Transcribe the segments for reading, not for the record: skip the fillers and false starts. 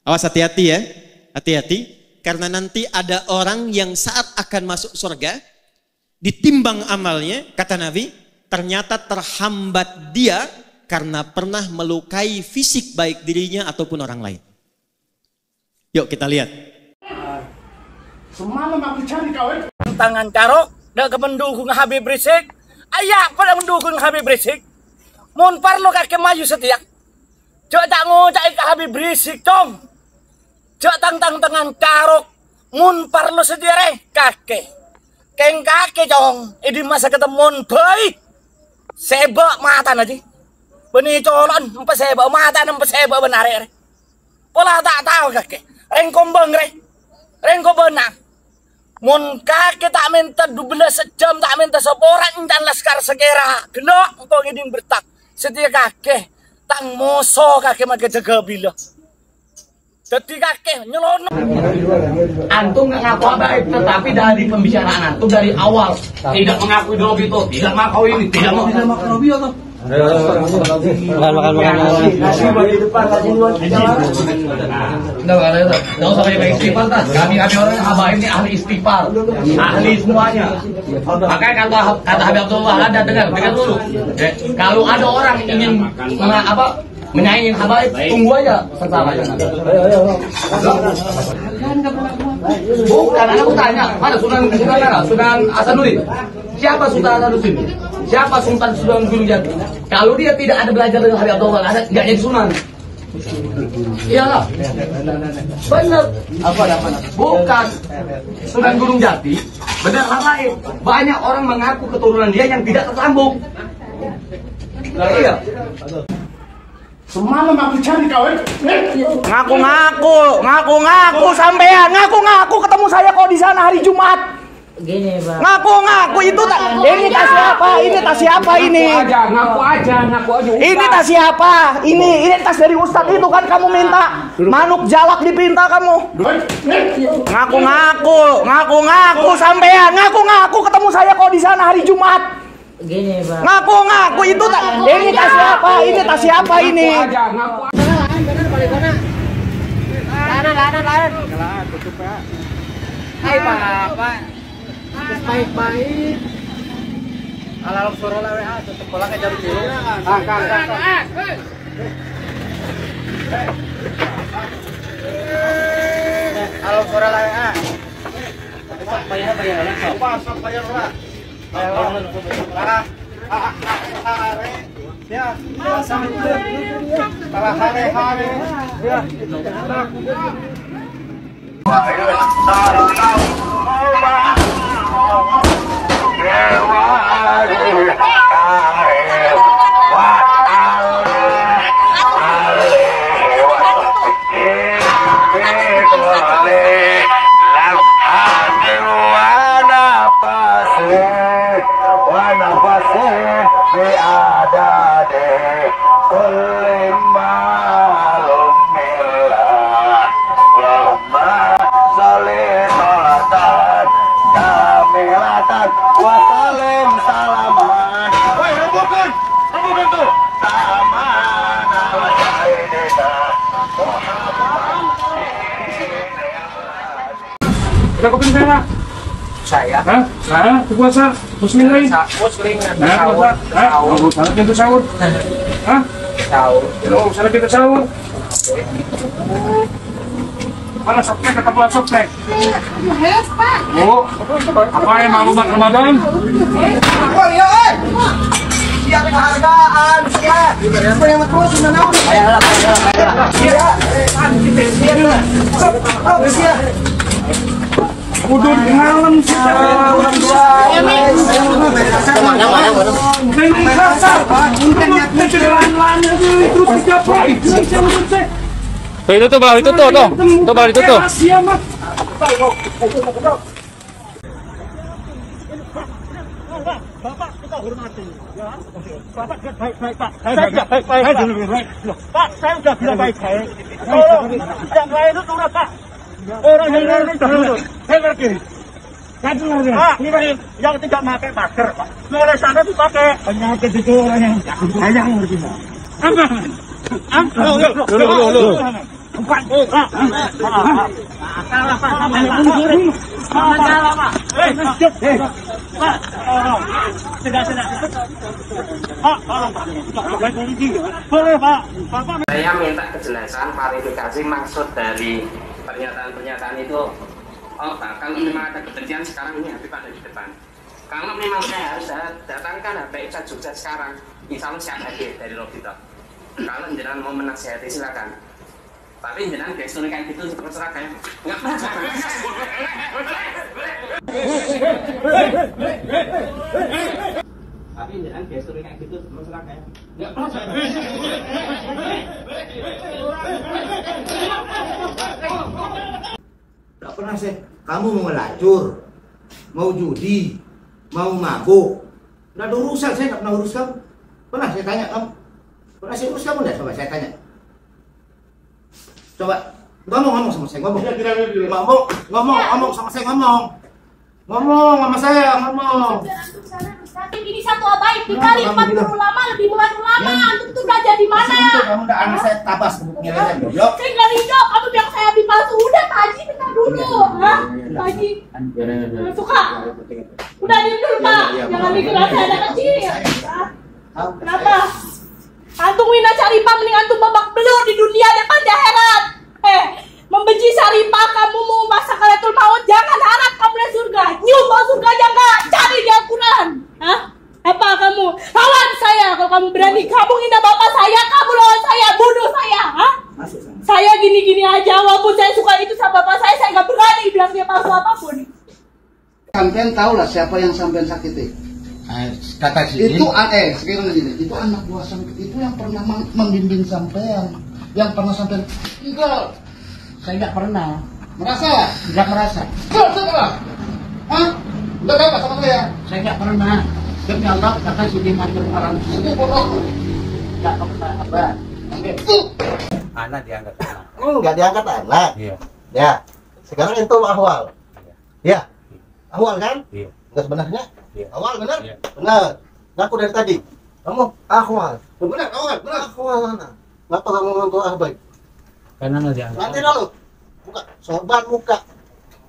Awas, hati-hati ya. Hati-hati. Karena nanti ada orang yang saat akan masuk surga, ditimbang amalnya, kata Nabi, ternyata terhambat dia karena pernah melukai fisik baik dirinya ataupun orang lain. Yuk kita lihat. Semalam aku cari kau tangan carok, dah ke mendukung Habib Rizik. Ayah pada mendukung Habib Rizik. Mun parlo kakek maju setiak. Cok tak ngojak ke Habib Rizik dong. Cok tang tangan carok. Mun parlo setiare kakek. Keng kakek dong. Di masa ketemu baik. Sebak mata nanti. Benih colon, empat sebak mata, empat sebak benar ya. Pola tak tahu kakek. Rengkombang re. Rengko benang. Mun kakek tak minta 12 jam, tak minta seorang dan laskar segera. Gelok engkau ngidin bertak. Setia kakek. Tang moso kakek maka jaga bila. Jadi kakek nyelonong. Antum ngaku baik, tetapi dari pembicaraan antum dari awal tidak mengakui Robi itu, tidak mengakui ini, tidak mengakui Robi itu. Makan. Nggak usah banyak istighfar, kami orang habaib ini ahli istighfar, ahli semuanya. Makanya kata Habib Abdullah ada dengar dulu. Kalau ada orang ingin menyaingin habaib, tunggu aja sesarannya. Bukan, aku tanya, mana Sunan Hasanuddin? Siapa Sultan Hasanuddin? Siapa Sultan Gunung Jati? Kalau dia tidak ada belajar dengan Habib Abdullah, ada nggak jadi sunan. Iyalah, benar. Apa? Bukan Sunan Gunung Jati, benar hal lain. Banyak orang mengaku keturunan dia yang tidak tersambung. Iya. Semalam aku cari kau Ngaku sampean, ngaku ketemu saya kok di sana hari Jumat. Gini, Bang. Ngaku itu ini tas siapa? Ini tas siapa ini? Ngaku aja. Ini tas siapa? Ini tas dari Ustadz itu kan kamu minta. Manuk jalak dipinta kamu. Ngaku sampean, ngaku ketemu saya kok di sana hari Jumat. Gini, Bang. Ngaku itu ini tas siapa? Ini tas siapa ini? Bener balik mana? Lahan. Tutup ya. Hai, Pak. Baik-baik. Alam suara lah WA, tutup bola ke jarum biru. Alam suara lah WA. Bayar lah. Ya, hari. Ya. Udah kopi merah. Saya. Hah? Puasa muslim lain. Muslim sahur. Salah pintu sahur. Hah? Sahur. Salah pintu sahur. Mana softtek ketemu softtek? Oh, apa yang maklumat Ramadan? Siap penghargaan, siap. Yang terus mana? Siap. Udah malam kita orang tua. Itu tuh balik itu tuh balik itu tuh. Bapak kita hormati, ya. Bapak baik-baik Pak. Baik. Pak, saya sudah bilang baik-baik. Tolong, yang lain itu turun Pak. Orang yang lain itu turun. Saya ngerti. Pak, ini yang tidak pakai masker Pak. Mulai sana dipakai. Penyakit itu orang yang ngerti Pak. Dulu. Bukan. Kalah Pak, kalah Pak. Pak, sudah. Pak, tolong Pak. Boleh Pak. Saya minta kejelasan klarifikasi maksud dari pernyataan itu. Oh Pak, kalau memang ada kebencian sekarang ini Habib ada di depan. Kalau memang saya harus datangkan HPI Jogja sekarang, insya Allah siap hadir dari Robito. Kalau jenengan mau menasihati silakan. Tapi jenengan gestur kayak gitu terserah kayak nggak masalah. Tapi jenengan gestur kayak gitu terserah kayak nggak masalah. Nggak pernah sih. Kamu mau ngelacur, mau judi, mau mabuk. Nggak ada urusan, saya nggak pernah urus kamu. Pernah saya tanya kamu? Pernah saya urus kamu nggak? Coba saya tanya. Coba ngomong sama saya, ngomong sama saya, ngomong sama saya, ngomong. Ini satu abaik dikali 40 lama lebih ulama. Antum tuh belajar di mana? Kamu udah anak saya tabas gebuknya aja, goblok. Saya nggak ridho, kamu bilang saya habis palsu. Udah Pak Haji, bentar dulu. Hah? Pak Haji, suka? Udah diem dulu Pak, jangan mikir saya anak kecil. Kenapa? Antum Wina Syarifah mending antum babak belur di dunia depan di akhirat. Membenci Syarifah, kamu mau masuk Sakaratul Maut, jangan harap kamu lihat surga. Nyum mau surga aja enggak, cari di Al-Quran. Hah? Apa kamu? Lawan saya kalau kamu berani. Kamu hina bapak saya, kamu lawan saya, bunuh saya. Hah? Saya gini-gini aja, walaupun saya suka itu sama bapak saya nggak berani bilang dia palsu apapun. Sampean tahu lah siapa yang sampean sakiti. Kata sini. Itu sekarang gini, itu anak buah sampean, itu yang pernah membimbing sampean, yang pernah sampean tinggal. Saya nggak pernah. Merasa ya? Nggak merasa. Setelah. Hah? Udah apa sama saya? Saya nggak pernah. Demi Allah kata sini macam orang itu bodoh. Nggak pernah apa? Anak diangkat anak. Nggak diangkat anak. Iya. Ya. Sekarang itu ahwal. Ya. Ahwal kan? Iya. Enggak sebenarnya? Iya. Awal benar? Iya. Benar. Ngaku dari tadi. Kamu ahwal. Benar, awal, benar. Ahwal anak. Kenapa kamu ngomong ahbaik? Karena nggak diangkat. Nanti dulu. Buka, sobat muka.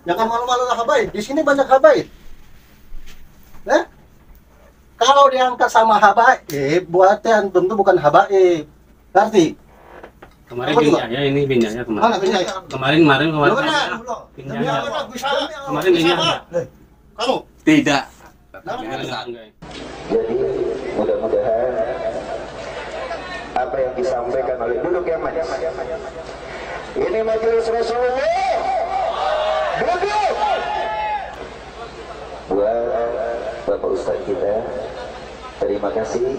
Jangan malu-malu habaib. Di sini banyak habaib. Kalau diangkat sama habaib, buatan tentu bukan habaib. Ngerti? Kemarin binyanya ini binyanya kemarin. Mana binyanya? Kemarin. Binyanya. Kemarin binyanya. Kamu? Tidak. Jadi mudah-mudahan apa yang disampaikan oleh duduk ya Mas. Ini majelis Rasulullah. Duduk. Buat Bapak Ustadz kita, terima kasih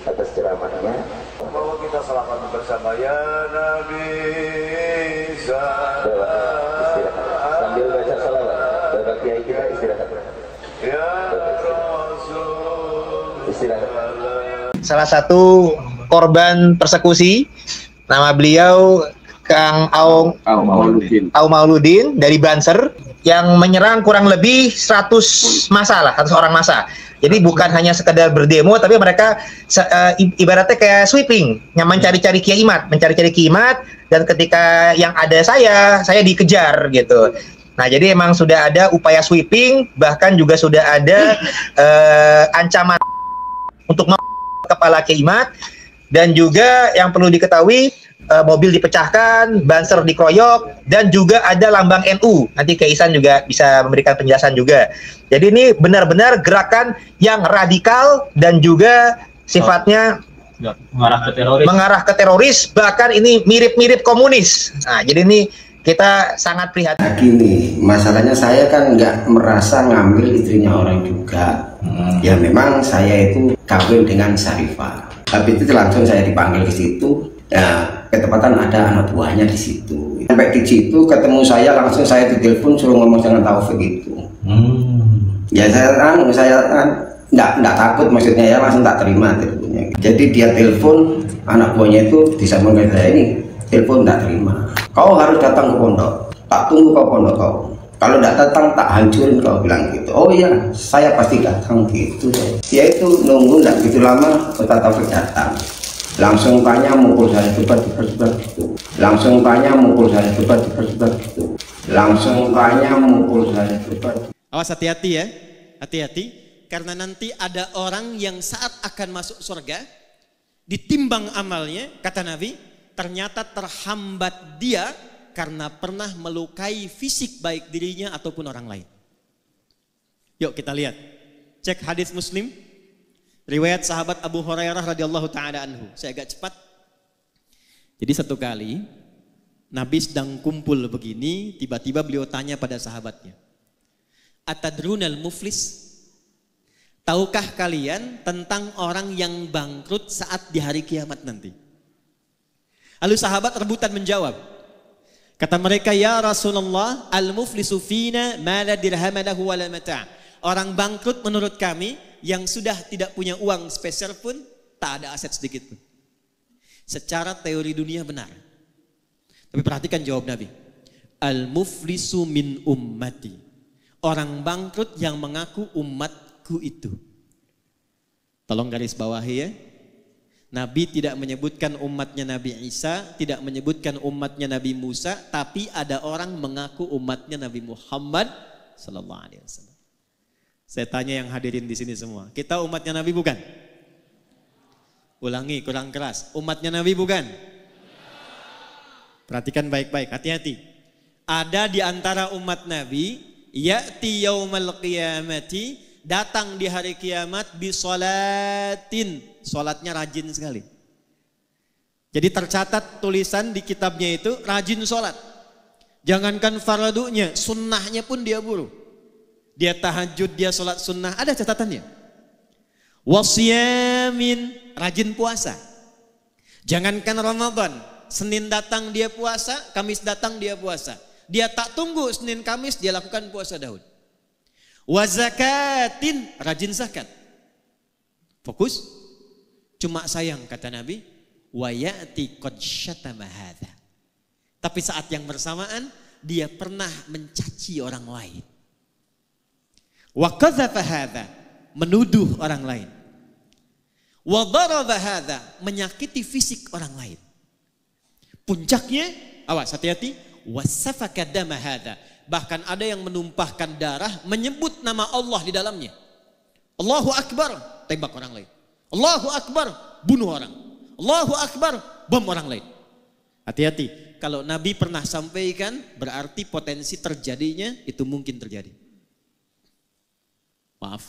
atas ceramahnya. Bahwa kita selamat bersama ya Nabi. Istirahat sambil baca salawat. Bapak Kiai kita istirahat. Ya Rasul. Istirahat. Salah satu korban persekusi, nama beliau Kang Aung Mauludin dari Banser, yang menyerang kurang lebih 100 massa lah, 100 orang massa. Jadi bukan hanya sekedar berdemo, tapi mereka ibaratnya kayak sweeping, yang mencari-cari Kiai Imat, dan ketika yang ada saya dikejar gitu. Nah, jadi emang sudah ada upaya sweeping, bahkan juga sudah ada ancaman untuk kepala Kiai Imat, dan juga yang perlu diketahui, mobil dipecahkan, banser dikeroyok, dan juga ada lambang NU. Nanti Kiai Ihsan juga bisa memberikan penjelasan juga. Jadi ini benar-benar gerakan yang radikal dan juga sifatnya mengarah ke teroris, bahkan ini mirip-mirip komunis. Nah, jadi ini kita sangat prihatin. Gini, masalahnya saya kan nggak merasa ngambil istrinya orang juga. Ya memang saya itu kawin dengan Syarifah. Tapi itu langsung saya dipanggil ke situ. Ya, ketepatan ada anak buahnya di situ. Sampai di situ ketemu saya, langsung saya ditelepon suruh ngomong dengan Taufik itu. Ya saya nggak takut, maksudnya ya langsung tak terima teleponnya. Jadi dia telepon anak buahnya itu disambung ke saya, ini telepon nggak terima. Kau harus datang ke pondok. Tak tunggu kau pondok kau. Kalau tidak datang tak hancurin kau, bilang gitu. Oh iya, saya pasti datang gitu. Dia itu nunggu nggak begitu lama, Ustaz Taufik datang. Langsung tanya mukul saya cepat. Langsung tanya mukul saya cepat. Langsung tanya mukul saya cepat. Awas, hati-hati ya, hati-hati, karena nanti ada orang yang saat akan masuk surga, ditimbang amalnya, kata Nabi, ternyata terhambat dia karena pernah melukai fisik baik dirinya ataupun orang lain. Yuk kita lihat, cek hadis Muslim, riwayat sahabat Abu Hurairah radhiyallahu taala anhu. Saya agak cepat. Jadi satu kali Nabi sedang kumpul begini, tiba-tiba beliau tanya pada sahabatnya, Atadrunal muflis? Tahukah kalian tentang orang yang bangkrut saat di hari kiamat nanti? Lalu sahabat rebutan menjawab. Kata mereka, ya Rasulullah, al-muflisu fina ma la dirham lahu wa la mata'. Orang bangkrut menurut kami yang sudah tidak punya uang sepeser pun, tak ada aset sedikit pun. Secara teori dunia benar. Tapi perhatikan jawab Nabi. Al-muflisu min ummati. Orang bangkrut yang mengaku umatku itu. Tolong garis bawahi ya. Nabi tidak menyebutkan umatnya Nabi Isa, tidak menyebutkan umatnya Nabi Musa, tapi ada orang mengaku umatnya Nabi Muhammad sallallahu alaihi wasallam. Saya tanya yang hadirin di sini semua, kita umatnya Nabi bukan? Ulangi, kurang keras. Umatnya Nabi bukan? Perhatikan baik-baik, hati-hati. Ada di antara umat Nabi, ya'ti yaumal qiyamati, datang di hari kiamat bisolatin, solatnya rajin sekali. Jadi tercatat tulisan di kitabnya itu rajin solat. Jangankan fardunya, sunnahnya pun dia buru. Dia tahajud, dia solat sunnah, ada catatannya. Wasyamin, rajin puasa. Jangankan Ramadan, Senin datang dia puasa, Kamis datang dia puasa. Dia tak tunggu Senin Kamis, dia lakukan puasa Daud. Wazakatin, rajin zakat. Fokus. Cuma sayang kata Nabi, wayati qad syatama hadza. Tapi saat yang bersamaan dia pernah mencaci orang lain. Wa qadzafa hadza, menuduh orang lain. Wa daraba hadza, menyakiti fisik orang lain. Puncaknya, awas hati-hati, wasafaka dama hadza. Bahkan ada yang menumpahkan darah, menyebut nama Allah di dalamnya. Allahu Akbar, tembak orang lain. Allahu Akbar, bunuh orang. Allahu Akbar, bom orang lain. Hati-hati, kalau Nabi pernah sampaikan, berarti potensi terjadinya itu mungkin terjadi. Maaf,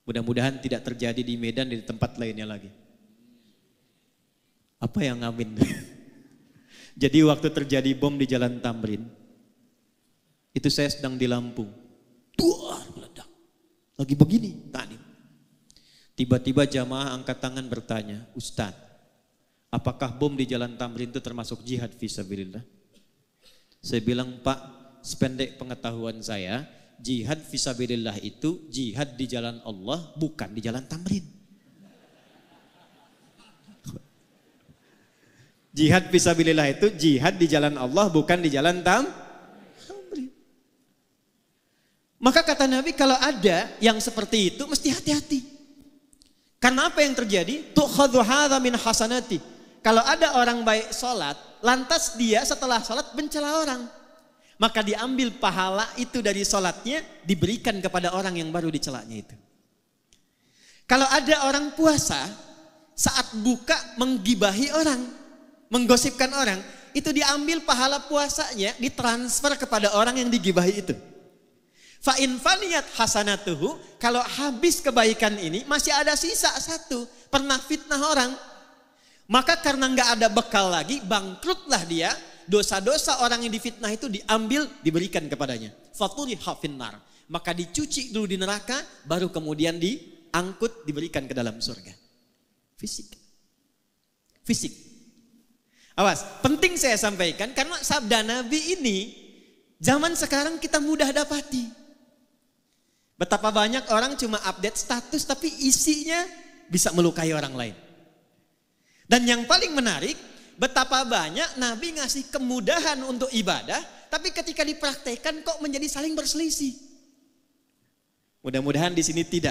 mudah-mudahan tidak terjadi di Medan dan di tempat lainnya lagi. Apa yang amin? Jadi waktu terjadi bom di Jalan Tamrin, itu saya sedang di Lampung. Duar meledak. Lagi begini tadi. Tiba-tiba jamaah angkat tangan bertanya, Ustaz, apakah bom di Jalan Tamrin itu termasuk jihad fisabilillah? Saya bilang, Pak, sependek pengetahuan saya, jihad fisabilillah itu jihad di jalan Allah, bukan di Jalan Tamrin. Jihad fisabilillah itu jihad di jalan Allah, bukan di Jalan Tamrin. Maka kata Nabi, kalau ada yang seperti itu mesti hati-hati. Karena apa yang terjadi? Tukhadhu hadza min hasanati. Kalau ada orang baik salat, lantas dia setelah salat mencela orang, maka diambil pahala itu dari salatnya, diberikan kepada orang yang baru dicelanya itu. Kalau ada orang puasa, saat buka menggibahi orang, menggosipkan orang, itu diambil pahala puasanya, ditransfer kepada orang yang digibahi itu. Fa in faniyat hasanatuhu, kalau habis kebaikan ini masih ada sisa satu, pernah fitnah orang, maka karena nggak ada bekal lagi, bangkrutlah dia. Dosa-dosa orang yang difitnah itu diambil, diberikan kepadanya. Faturiha finnar, maka dicuci dulu di neraka, baru kemudian diangkut, diberikan ke dalam surga. Fisik. Awas, penting saya sampaikan karena sabda Nabi ini zaman sekarang kita mudah dapati. Betapa banyak orang cuma update status tapi isinya bisa melukai orang lain. Dan yang paling menarik, betapa banyak Nabi ngasih kemudahan untuk ibadah, tapi ketika dipraktekkan kok menjadi saling berselisih. Mudah-mudahan di sini tidak.